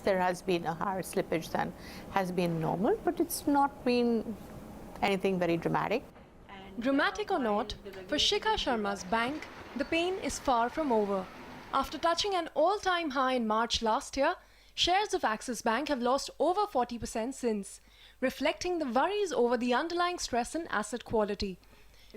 There has been a higher slippage than has been normal, but it's not been anything very dramatic. Dramatic or not, for Shikha Sharma's bank, the pain is far from over. After touching an all-time high in March last year, shares of Axis Bank have lost over 40% since, reflecting the worries over the underlying stress in asset quality.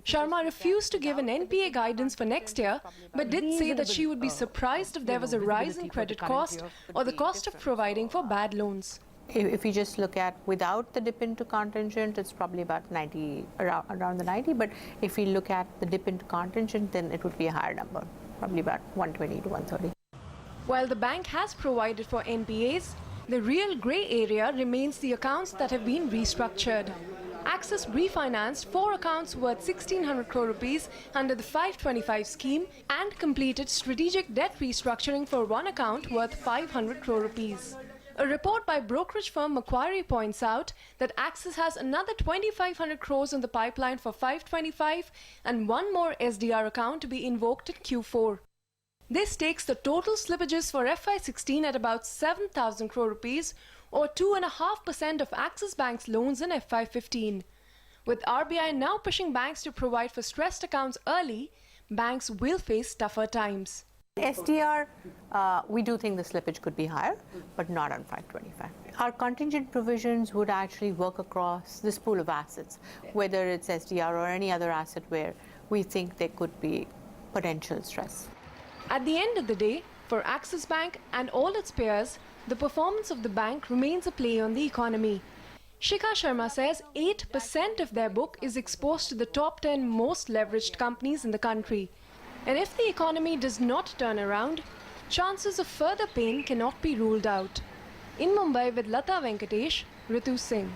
Sharma refused to give an NPA guidance for next year, but did say that she would be surprised if there was a rise in credit cost or the cost of providing for bad loans. If you just look at without the dip into contingent, it's probably about 90, around the 90. But if we look at the dip into contingent, then it would be a higher number, probably about 120 to 130. While the bank has provided for NPAs, the real grey area remains the accounts that have been restructured. Axis refinanced 4 accounts worth 1,600 crore rupees under the 525 scheme and completed strategic debt restructuring for 1 account worth 500 crore rupees. A report by brokerage firm Macquarie points out that Axis has another 2,500 crores in the pipeline for 525 and 1 more SDR account to be invoked in Q4. This takes the total slippages for FY16 at about 7,000 crore rupees or 2.5% of Axis Bank's loans in FY15. With RBI now pushing banks to provide for stressed accounts early, banks will face tougher times. SDR, we do think the slippage could be higher, but not on 525. Our contingent provisions would actually work across this pool of assets, whether it's SDR or any other asset where we think there could be potential stress. At the end of the day, for Axis Bank and all its peers, the performance of the bank remains a play on the economy. Shikha Sharma says 8% of their book is exposed to the top 10 most leveraged companies in the country. And if the economy does not turn around, chances of further pain cannot be ruled out. In Mumbai with Latha, Venkatesh, Ritu, Singh.